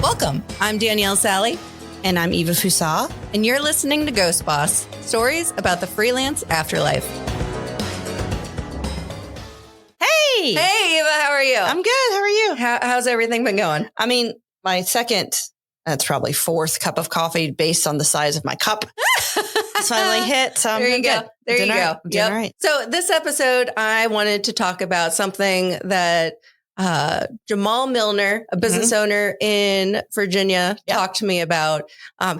Welcome. I'm Danielle Sally. And I'm Eva Fusa. And you're listening to Ghost Boss, stories about the freelance afterlife. Hey! Hey, Eva, how are you? I'm good. How are you? How's everything been going? I mean, my second, that's probably fourth cup of coffee based on the size of my cup. It's finally hit. So I'm there you go. good. There you go. Doing all right. So this episode, I wanted to talk about something that Jamal Milner, a business owner in Virginia, talked to me about.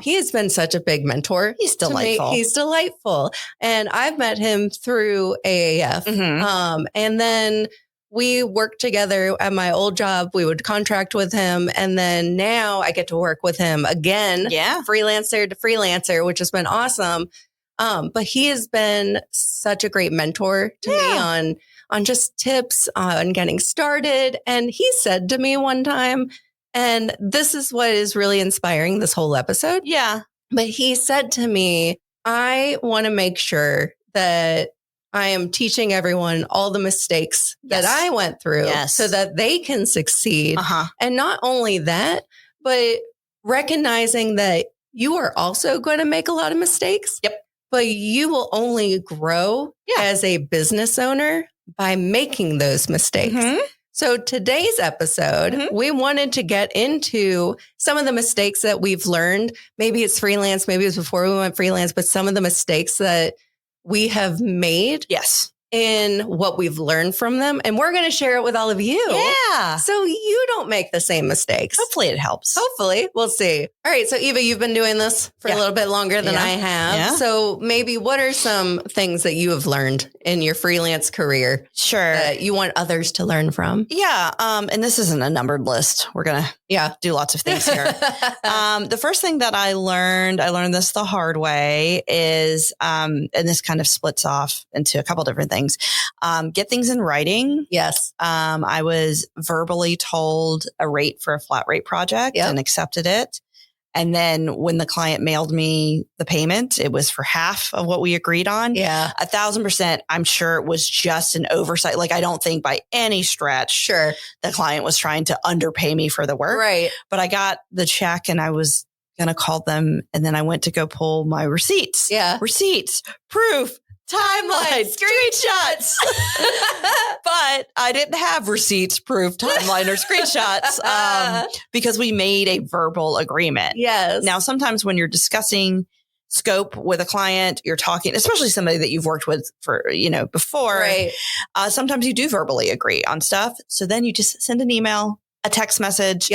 He has been such a big mentor. He's delightful. He's delightful. And I've met him through AAF. And then we worked together at my old job. We would contract with him. And then now I get to work with him again, freelancer to freelancer, which has been awesome. But he has been such a great mentor to me on just tips on getting started. And he said to me one time, and this is what is really inspiring this whole episode. Yeah. But he said to me, I want to make sure that I am teaching everyone all the mistakes that I went through so that they can succeed. And not only that, but recognizing that you are also going to make a lot of mistakes. But you will only grow as a business owner by making those mistakes. So today's episode, we wanted to get into some of the mistakes that we've learned. Maybe it's freelance, maybe it's before we went freelance, but some of the mistakes that we have made in what we've learned from them. And we're going to share it with all of you. Yeah. So you don't make the same mistakes. Hopefully it helps. Hopefully. We'll see. All right. So Eva, you've been doing this for a little bit longer than I have. Yeah. So maybe what are some things that you have learned in your freelance career? Sure. That you want others to learn from? Yeah. And this isn't a numbered list. We're going to do lots of things here. The first thing that I learned this the hard way is, and this kind of splits off into a couple different things. Get things in writing. Yes. I was verbally told a rate for a flat rate project and accepted it. And then when the client mailed me the payment, it was for half of what we agreed on. Yeah. 1,000%. I'm sure it was just an oversight. Like, I don't think by any stretch the client was trying to underpay me for the work. Right. But I got the check and I was going to call them. And then I went to go pull my receipts. Yeah. Receipts, proof, timeline, screenshots. But I didn't have receipts, proof, timeline, or screenshots because we made a verbal agreement. Yes. Now, sometimes when you're discussing scope with a client, you're talking, especially somebody that you've worked with for, before. Right. Sometimes you do verbally agree on stuff. So then you just send an email, a text message.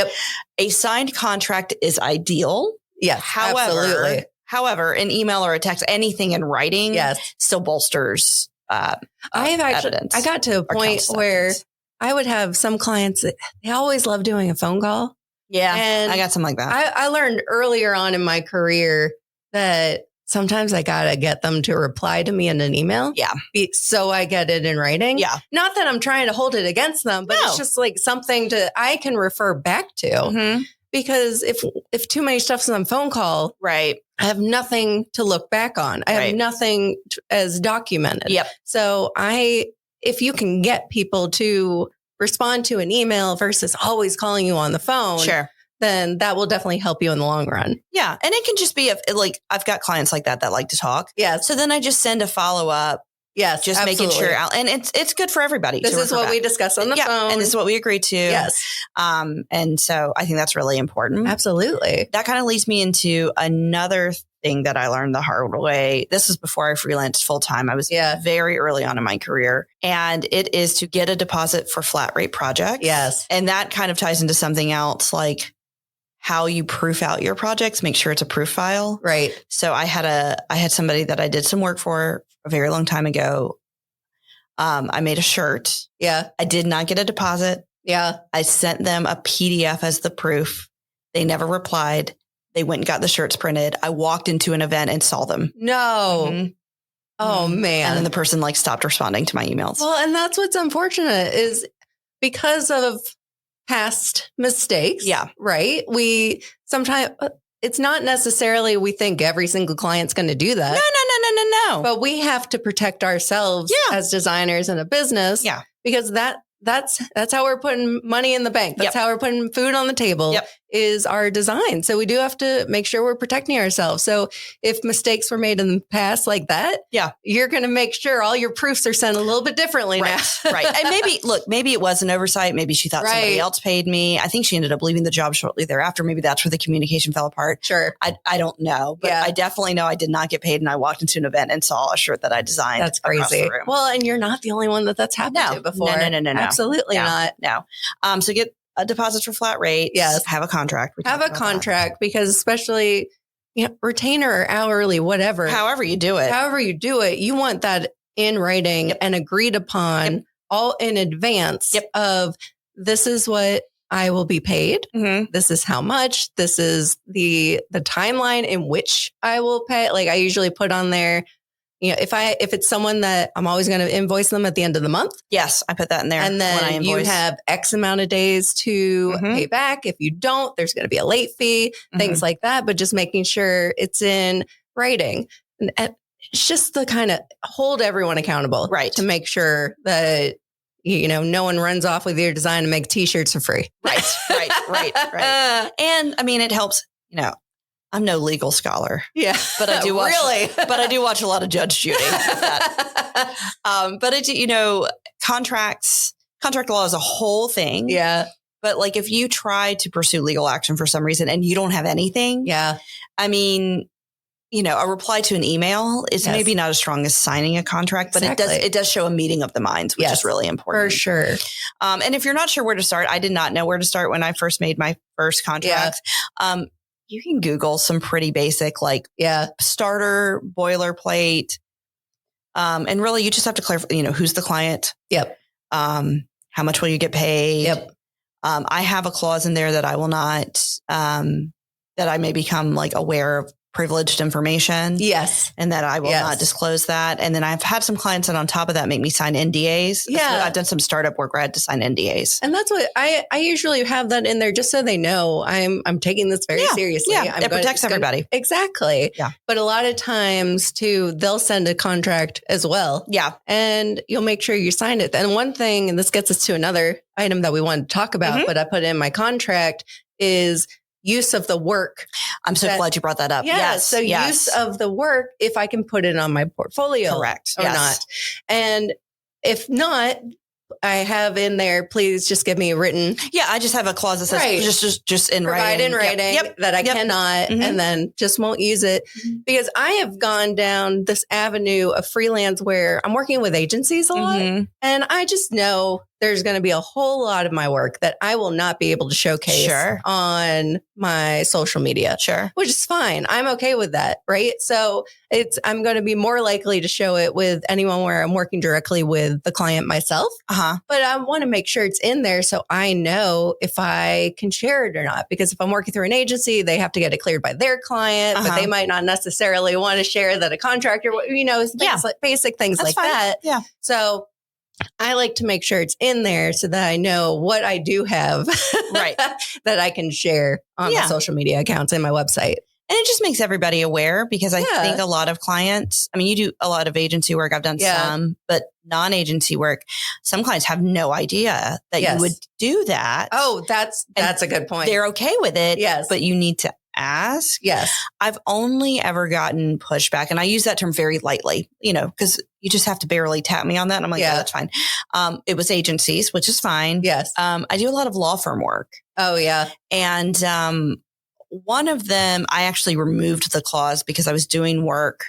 A signed contract is ideal. Yes. Absolutely. However, an email or a text, anything in writing still bolsters evidence. I got to a point where I would have some clients that they always love doing a phone call. Yeah, and I got something like that. I learned earlier on in my career that sometimes I got to get them to reply to me in an email. Yeah. So I get it in writing. Yeah. Not that I'm trying to hold it against them, but it's just like something I can refer back to. Because if too many stuff's on phone call, I have nothing to look back on. I have nothing as documented. So if you can get people to respond to an email versus always calling you on the phone, then that will definitely help you in the long run. Yeah. And it can just be I've got clients like that like to talk. Yeah. So then I just send a follow-up. Yes, just making sure, and it's good for everybody. This is what we discussed on the phone, and this is what we agreed to. Yes, and so I think that's really important. Absolutely. That kind of leads me into another thing that I learned the hard way. This is before I freelanced full time. I was very early on in my career, and it is to get a deposit for flat rate projects. Yes, and that kind of ties into something else, like how you proof out your projects. Make sure it's a proof file. Right. So I had somebody that I did some work for a very long time ago. I made a shirt. Yeah. I did not get a deposit. Yeah. I sent them a PDF as the proof. They never replied. They went and got the shirts printed. I walked into an event and saw them. No. Oh, man. And then the person stopped responding to my emails. Well, and that's what's unfortunate is because of past mistakes. Yeah. Right. We sometimes it's not necessarily we think every single client's going to do that. No. But we have to protect ourselves as designers in a business. Yeah. Because that's how we're putting money in the bank. That's how we're putting food on the table is our design. So we do have to make sure we're protecting ourselves. So if mistakes were made in the past like that, you're going to make sure all your proofs are sent a little bit differently now. Right. And maybe it was an oversight. Maybe she thought somebody else paid me. I think she ended up leaving the job shortly thereafter. Maybe that's where the communication fell apart. Sure. I don't know, but I definitely know I did not get paid. And I walked into an event and saw a shirt that I designed. That's crazy. Well, and you're not the only one that's happened to before. No. Absolutely not. No. So get a deposit for flat rate. Yes. Have a contract. Have a contract because especially, retainer or hourly, whatever. However you do it, you want that in writing and agreed upon all in advance of this is what I will be paid. Mm-hmm. This is how much. This is the timeline in which I will pay. Like I usually put on there, if it's someone that I'm always going to invoice them at the end of the month. Yes, I put that in there. And then you have X amount of days to pay back. If you don't, there's going to be a late fee, things like that. But just making sure it's in writing. And it's just to kind of hold everyone accountable. Right. To make sure that, no one runs off with your design and make t-shirts for free. Right. And I mean, it helps, I'm no legal scholar. Yeah. But I do watch, but I do watch a lot of Judge Judy. But contract law is a whole thing. Yeah. But like if you try to pursue legal action for some reason and you don't have anything. Yeah. I mean, a reply to an email is maybe not as strong as signing a contract, but it does show a meeting of the minds, which is really important. For sure. And if you're not sure where to start, I did not know where to start when I first made my first contract. Yeah. You can Google some pretty basic, starter, boilerplate. And really you just have to clarify, who's the client? Yep. How much will you get paid? Yep. I have a clause in there that I will not, that I may become aware of privileged information. Yes. And that I will not disclose that. And then I've had some clients that on top of that make me sign NDAs. Yeah. I've done some startup work where I had to sign NDAs. And that's what I usually have that in there just so they know I'm taking this very seriously. Yeah. It protects everybody. Exactly. Yeah. But a lot of times too, they'll send a contract as well. Yeah. And you'll make sure you sign it. And one thing, and this gets us to another item that we wanted to talk about, but I put in my contract is use of the work. I'm so glad you brought that up. Yes. So use of the work, if I can put it on my portfolio. Correct. Or not. And if not, I have in there, please just give me a written. Yeah. I just have a clause that says just in writing. Provide in writing that I cannot, and then just won't use it because I have gone down this avenue of freelance where I'm working with agencies a lot. And I just know there's going to be a whole lot of my work that I will not be able to showcase on my social media. Sure. Which is fine. I'm okay with that. Right. So I'm going to be more likely to show it with anyone where I'm working directly with the client myself. But I want to make sure it's in there so I know if I can share it or not. Because if I'm working through an agency, they have to get it cleared by their client, but they might not necessarily want to share that a contractor, things like basic things like that. Yeah. So I like to make sure it's in there so that I know what I do have that I can share on my social media accounts and my website. And it just makes everybody aware because I think a lot of clients, I mean, you do a lot of agency work. I've done some, but non-agency work, some clients have no idea that you would do that. Oh, that's a good point. They're okay with it. Yes. But you need to ask. Yes. I've only ever gotten pushback, and I use that term very lightly, because you just have to barely tap me on that. And I'm like, yeah, that's fine. It was agencies, which is fine. Yes. I do a lot of law firm work. Oh, yeah. And one of them, I actually removed the clause because I was doing work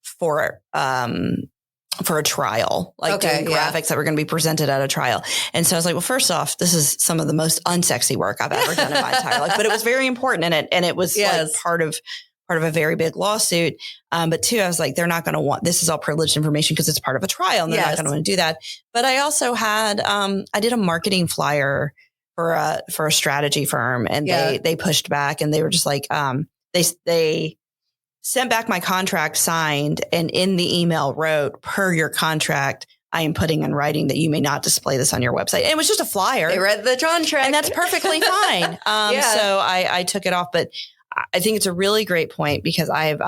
for a trial, doing graphics that were going to be presented at a trial. And so I was like, well, first off, this is some of the most unsexy work I've ever done in my entire life, but it was very important in it. And it was part of a very big lawsuit. But two, I was like, they're not going to want, this is all privileged information because it's part of a trial and they're not going to want to do that. But I also had, I did a marketing flyer for a strategy firm, and they pushed back, and they were just like, they sent back my contract signed, and in the email wrote, per your contract, I am putting in writing that you may not display this on your website. And it was just a flyer. They read the contract. And that's perfectly fine. So I took it off, but I think it's a really great point because I've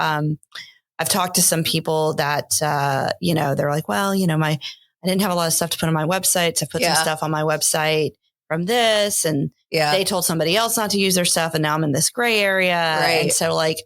talked to some people that, they're like, well, I didn't have a lot of stuff to put on my website. So I put some stuff on my website. from this and they told somebody else not to use their stuff and now I'm in this gray area. Right. And so like,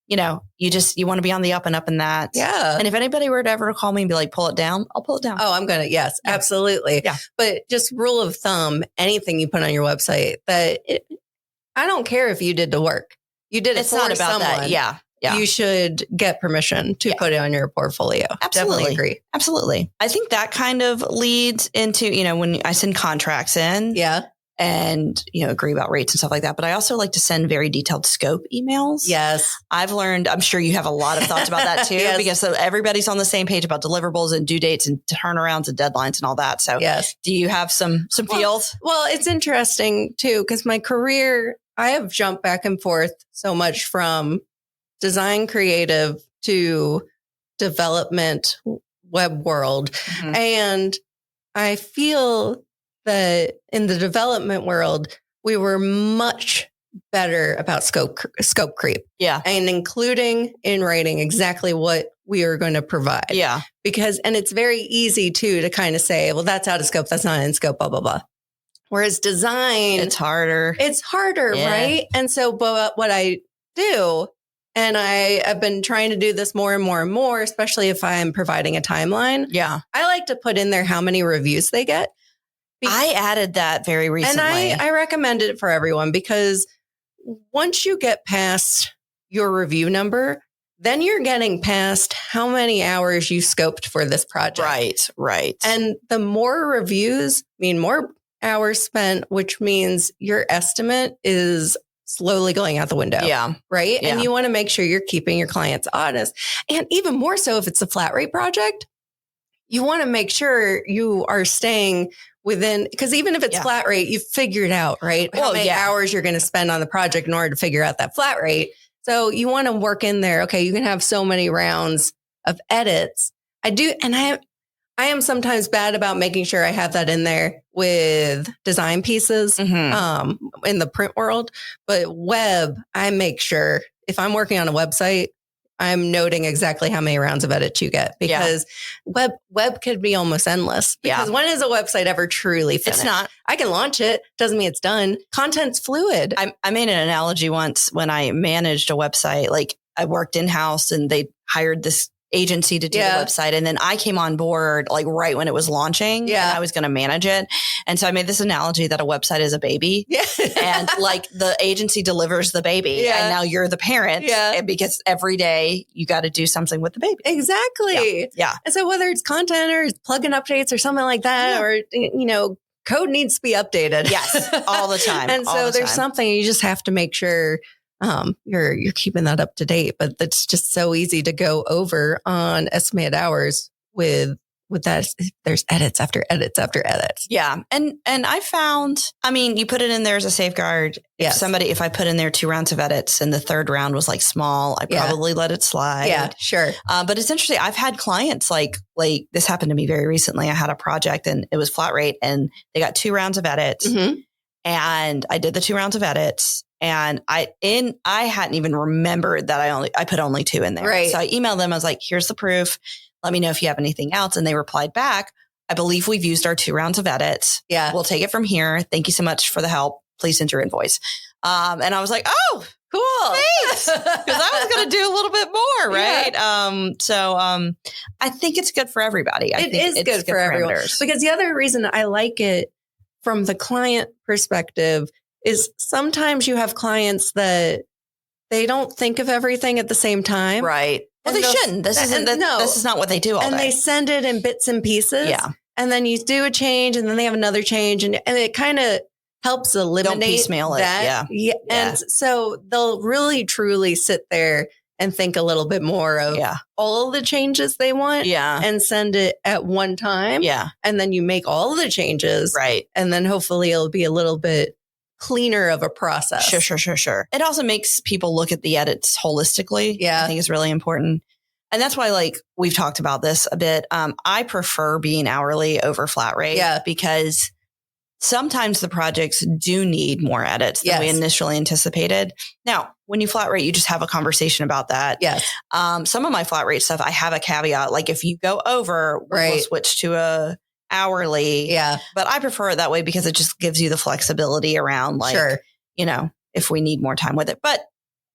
you know, you want to be on the up and up in that. Yeah. And if anybody were to ever call me and be like, pull it down, I'll pull it down. Oh, I'm going to. Yes, absolutely. Yeah. But just rule of thumb, anything you put on your website I don't care if you did the work. You did it it's for not about someone. That. Yeah. You should get permission to put it on your portfolio. Absolutely. Definitely agree. Absolutely. I think that kind of leads into, you know, when I send contracts in. Yeah. And, you know, agree about rates and stuff like that. But I also like to send very detailed scope emails. Yes. I've learned, I'm sure you have a lot of thoughts about that too, because so everybody's on the same page about deliverables and due dates and turnarounds and deadlines and all that. So do you have some feels? Well, it's interesting too, because my career, I have jumped back and forth so much from design creative to development web world. Mm-hmm. And I feel that in the development world, we were much better about scope creep. Yeah. And including in writing exactly what we are going to provide. Yeah. And it's very easy too, to kind of say, well, that's out of scope. That's not in scope, blah, blah, blah. Whereas design, it's harder, right? And so, but what I do, and I have been trying to do this more and more and more, especially if I'm providing a timeline. Yeah. I like to put in there how many reviews they get. I added that very recently. And I recommend it for everyone because once you get past your review number, then you're getting past how many hours you scoped for this project. Right. And the more reviews mean more hours spent, which means your estimate is slowly going out the window. Yeah. Right. Yeah. And you want to make sure you're keeping your clients honest. And even more so if it's a flat rate project, you want to make sure you are staying within, because even if it's flat rate, you've figured out, right? How many hours you're going to spend on the project in order to figure out that flat rate. So you want to work in there. Okay. You can have so many rounds of edits. I do. And I am sometimes bad about making sure I have that in there with design pieces, in the print world, but web, I make sure if I'm working on a website, I'm noting exactly how many rounds of edits you get because web could be almost endless. Because when is a website ever truly finished? It's not. I can launch it. Doesn't mean it's done. Content's fluid. I made an analogy once when I managed a website. Like I worked in-house and they hired this agency to do the website. And then I came on board like right when it was launching and I was going to manage it. And so I made this analogy that a website is a baby and like the agency delivers the baby and now you're the parent because every day you got to do something with the baby. Exactly. Yeah. And so whether it's content or plugin updates or something like that, or, you know, code needs to be updated. Yes. All the time. And so there's something you just have to make sure you're keeping that up to date, but that's just so easy to go over on estimated hours with that. There's edits after edits after edits. Yeah. And I found, I mean, you put it in there as a safeguard. Yes. If I put in there 2 rounds of edits and the third round was like small, I probably let it slide. Yeah, sure. But it's interesting. I've had clients like this happened to me very recently. I had a project and it was flat rate and they got 2 rounds of edits and I did the 2 rounds of edits. And I hadn't even remembered that I put only 2 in there. Right. So I emailed them. I was like, here's the proof. Let me know if you have anything else. And they replied back, I believe we've used our 2 rounds of edits. Yeah. We'll take it from here. Thank you so much for the help. Please send your invoice. And I was like, oh, cool. Thanks. Because I was going to do a little bit more. Right. Yeah. I think it's good for everybody. It is good for everyone. Because the other reason I like it from the client perspective is sometimes you have clients that they don't think of everything at the same time. Right. Well, they shouldn't. This is not what they do all day. And they send it in bits and pieces. Yeah. And then you do a change and then they have another change and it kind of helps eliminate don't piecemeal that. Yeah. And so they'll really, truly sit there and think a little bit more of all the changes they want and send it at one time. Yeah. And then you make all the changes. Right. And then hopefully it'll be a little bit cleaner of a process. Sure. It also makes people look at the edits holistically. Yeah. I think it's really important. And that's why, we've talked about this a bit. I prefer being hourly over flat rate because sometimes the projects do need more edits than we initially anticipated. Now, when you flat rate, you just have a conversation about that. Yes. Some of my flat rate stuff, I have a caveat. Like if you go over, we'll switch to a hourly. Yeah. But I prefer it that way because it just gives you the flexibility around if we need more time with it. But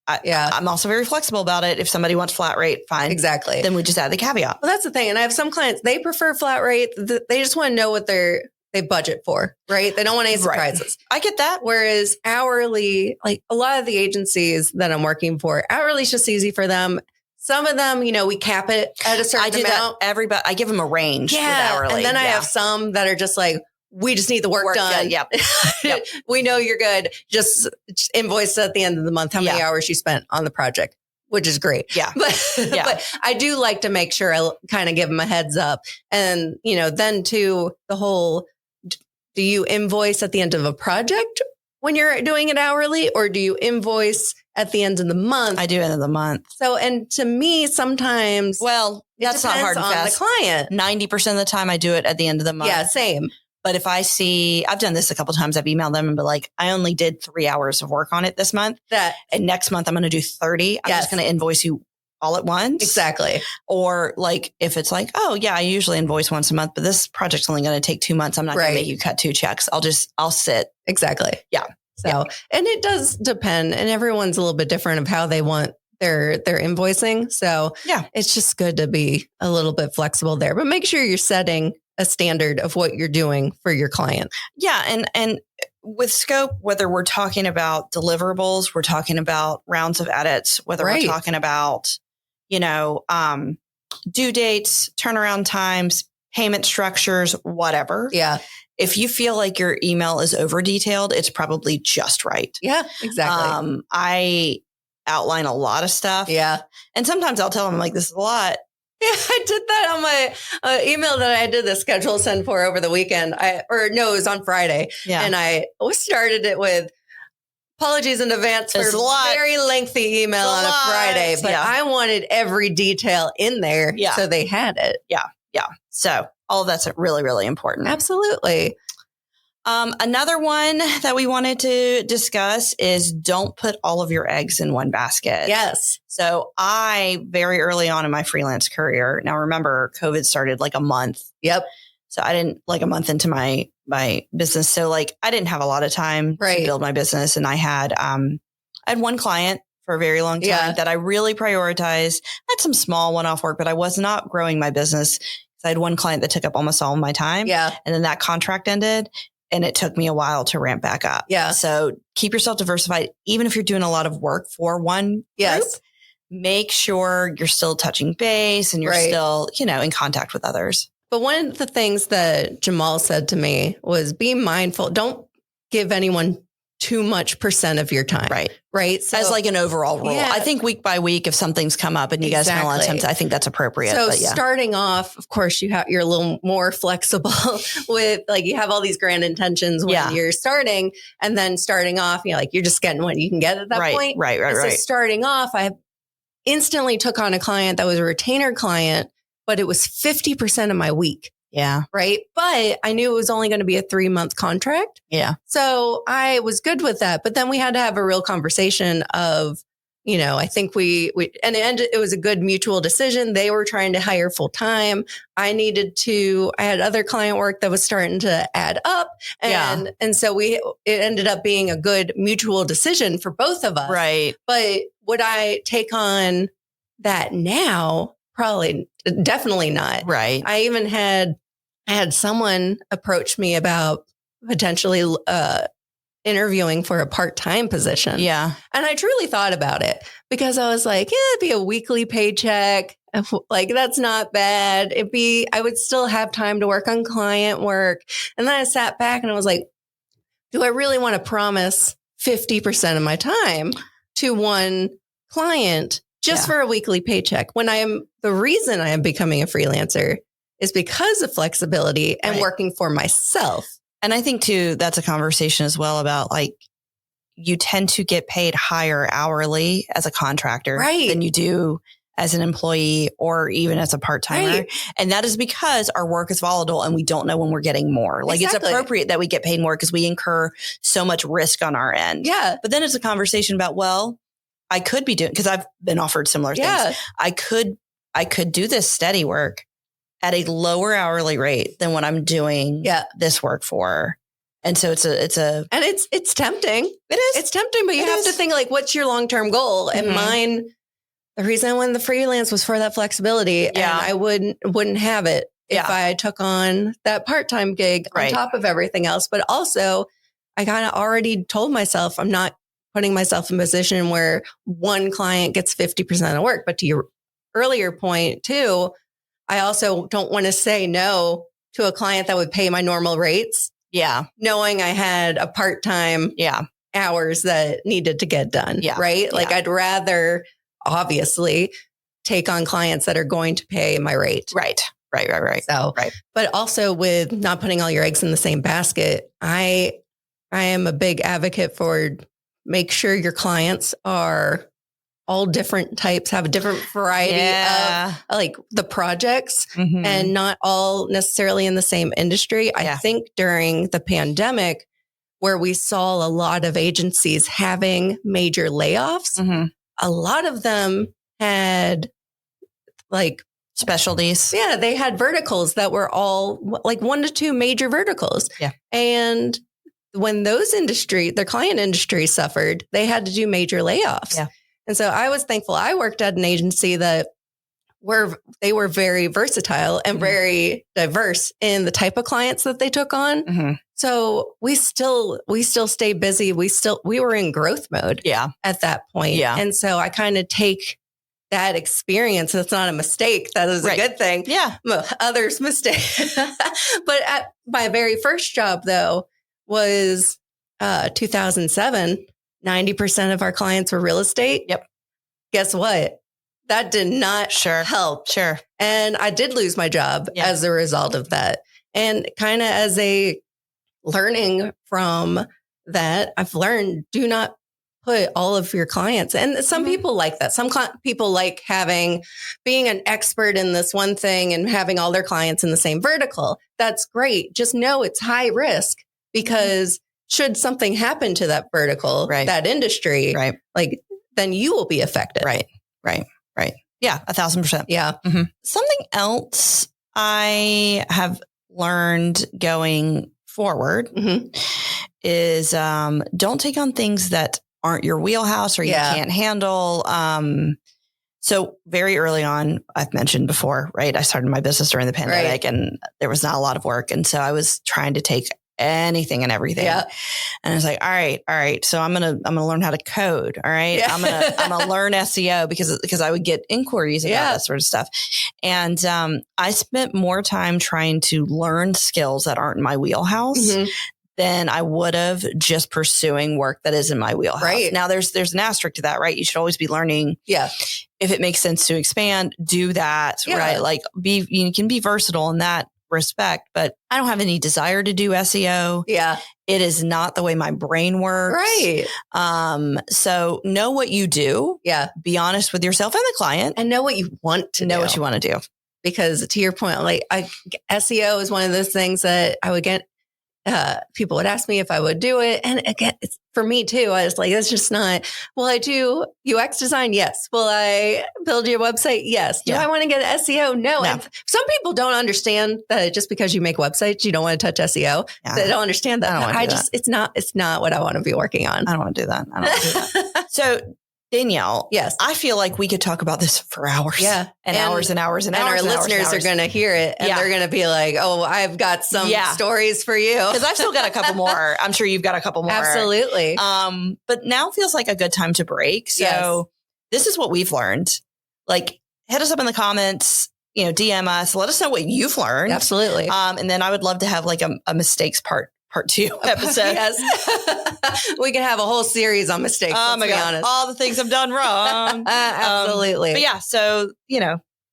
I'm also very flexible about it. If somebody wants flat rate, fine. Exactly. Then we just add the caveat. Well, that's the thing. And I have some clients, they prefer flat rate. They just want to know what they budget for, right? They don't want any surprises. Right. I get that. Whereas hourly, like a lot of the agencies that I'm working for, hourly is just easy for them. Some of them, we cap it at a certain amount. Everybody, I give them a range with hourly. And then I have some that are just like, we just need the work done. Yep. We know you're good. Just invoice at the end of the month how many hours you spent on the project, which is great. Yeah. But I do like to make sure I kind of give them a heads up. And, then to the whole, do you invoice at the end of a project when you're doing it hourly, or do you invoice at the end of the month? I do end of the month. So, and to me, sometimes, that's not hard and fast. The client. 90% of the time I do it at the end of the month. Yeah, same. But if I see, I've done this a couple of times, I've emailed them and be like, I only did 3 hours of work on it this month. And next month I'm going to do 30. I'm just going to invoice you all at once. Exactly. Or like, if it's like, oh yeah, I usually invoice once a month, but this project's only going to take 2 months. I'm not going to make you cut 2 checks. I'll sit. Exactly. Yeah. So, and it does depend, and everyone's a little bit different of how they want their invoicing. So it's just good to be a little bit flexible there, but make sure you're setting a standard of what you're doing for your client. Yeah. And with scope, whether we're talking about deliverables, we're talking about rounds of edits, whether we're talking about, due dates, turnaround times, payment structures, whatever. Yeah. If you feel like your email is over detailed, it's probably just right. Yeah, exactly. I outline a lot of stuff. Yeah. And sometimes I'll tell them like, this is a lot. Yeah, I did that on my email that I did the schedule send for over the weekend. It was on Friday. Yeah. And I started it with apologies in advance for a very lengthy email on a Friday, but I wanted every detail in there. Yeah. So they had it. Yeah. Yeah. So all of that's really, really important. Absolutely. Another one that we wanted to discuss is don't put all of your eggs in one basket. Yes. So I, very early on in my freelance career, now remember COVID started like a month. Yep. So I didn't like a month into my business. So like I didn't have a lot of time to build my business. And I had one client for a very long time that I really prioritized. I had some small one-off work, but I was not growing my business. So I had one client that took up almost all of my time. Yeah. And then that contract ended. And it took me a while to ramp back up. Yeah. So keep yourself diversified. Even if you're doing a lot of work for one group, make sure you're still touching base and you're still, in contact with others. But one of the things that Jamal said to me was be mindful. Don't give anyone too much % of your time. Right. So, as like an overall rule. I think week by week, if something's come up and you guys fell on something, I think that's appropriate. So starting off, of course, you're a little more flexible with like, you have all these grand intentions when you're starting, and then starting off, you're just getting what you can get at that point. Right. So starting off, I instantly took on a client that was a retainer client, but it was 50% of my week. Yeah. Right. But I knew it was only going to be a 3-month contract. Yeah. So I was good with that. But then we had to have a real conversation of, I think it was a good mutual decision. They were trying to hire full time. I had other client work that was starting to add up. And so it ended up being a good mutual decision for both of us. Right. But would I take on that now? Probably, definitely not. Right. I had someone approach me about potentially interviewing for a part-time position. Yeah. And I truly thought about it because I was like, it'd be a weekly paycheck. Like, that's not bad. I would still have time to work on client work. And then I sat back and I was like, do I really want to promise 50% of my time to one client just for a weekly paycheck when the reason I am becoming a freelancer is because of flexibility and working for myself. And I think too, that's a conversation as well about like, you tend to get paid higher hourly as a contractor than you do as an employee or even as a part-timer. Right. And that is because our work is volatile and we don't know when we're getting more. Like it's appropriate that we get paid more because we incur so much risk on our end. Yeah. But then it's a conversation about, I could be doing, because I've been offered similar things. I could do this steady work at a lower hourly rate than what I'm doing this work for. And so it's tempting. It is. It's tempting, but you have to think like, what's your long-term goal? And mine, the reason I went the freelance was for that flexibility. And I wouldn't have it if I took on that part-time gig on top of everything else. But also I kind of already told myself, I'm not putting myself in a position where one client gets 50% of work. But to your earlier point too, I also don't want to say no to a client that would pay my normal rates. Yeah. Knowing I had a part-time hours that needed to get done. Yeah. Right. Like I'd rather obviously take on clients that are going to pay my rate. Right. So, but also with not putting all your eggs in the same basket, I am a big advocate for make sure your clients are all different types, have a different variety of like the projects and not all necessarily in the same industry. I think during the pandemic where we saw a lot of agencies having major layoffs, a lot of them had like specialties. Yeah. They had verticals that were all like 1 to 2 major verticals. Yeah. And when those their client industry suffered, they had to do major layoffs. Yeah. And so I was thankful I worked at an agency that they were very versatile and very diverse in the type of clients that they took on. So we still stayed busy. We were in growth mode at that point. Yeah. And so I kind of take that experience. That's not a mistake. That is a good thing. Yeah. Others' mistake. But at my very first job though was 2007. 90% of our clients were real estate. Yep. Guess what? That did not help. Sure. And I did lose my job as a result of that. And kind of as a learning from that, I've learned do not put all of your clients. And some people like that. Some people like being an expert in this one thing and having all their clients in the same vertical. That's great. Just know it's high risk because should something happen to that vertical, that industry, like then you will be affected. Right. Yeah. 1,000%. Yeah. Something else I have learned going forward is don't take on things that aren't your wheelhouse or you can't handle. So very early on, I've mentioned before, I started my business during the pandemic and there was not a lot of work. And so I was trying to take anything and everything. Yeah. And I was like, all right. So I'm going to learn how to code. All right. Yeah. I'm going to learn SEO because I would get inquiries about that sort of stuff. And, I spent more time trying to learn skills that aren't in my wheelhouse than I would have just pursuing work that is in my wheelhouse. Right. Now there's an asterisk to that, right? You should always be learning. Yeah. If it makes sense to expand, do that. Yeah. Right. Like you can be versatile in that respect, but I don't have any desire to do SEO. Yeah. It is not the way my brain works. Right. So know what you do. Yeah. Be honest with yourself and the client. And know what you want to know. What you want to do. Because to your point, like SEO is one of those things that I would get, people would ask me if I would do it. And again, it's for me too. I was like, it's just not, will I do UX design? Yes. Will I build your website? Yes. Do I want to get SEO? No. And some people don't understand that just because you make websites, you don't want to touch SEO. Yeah. They don't understand that. It's not what I want to be working on. I don't want to do that. So Danielle, yes, I feel like we could talk about this for hours. Yeah. And hours and hours and hours. And our listeners are going to hear it and they're going to be like, oh, I've got some stories for you. Because I've still got a couple more. I'm sure you've got a couple more. Absolutely. But now feels like a good time to break. So this is what we've learned. Like, hit us up in the comments, DM us, let us know what you've learned. Absolutely. And then I would love to have like a mistakes part 2 episode. Yes. We can have a whole series on mistakes. Oh my God. Honest. All the things I've done wrong. Absolutely. But yeah, so,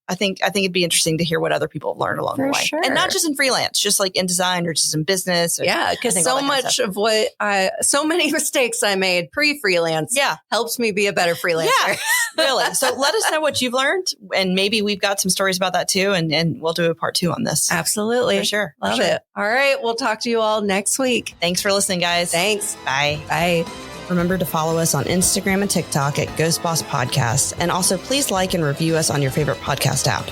I think it'd be interesting to hear what other people have learned along the way. Sure. And not just in freelance, just like in design or just in business. Because so much of so many mistakes I made pre-freelance helps me be a better freelancer. Yeah, really. So let us know what you've learned. And maybe we've got some stories about that too. And we'll do a part 2 on this. Absolutely. For sure. Love it. All right. We'll talk to you all next week. Thanks for listening, guys. Thanks. Bye. Bye. Remember to follow us on Instagram and TikTok at Ghost Boss Podcast. And also please like and review us on your favorite podcast app.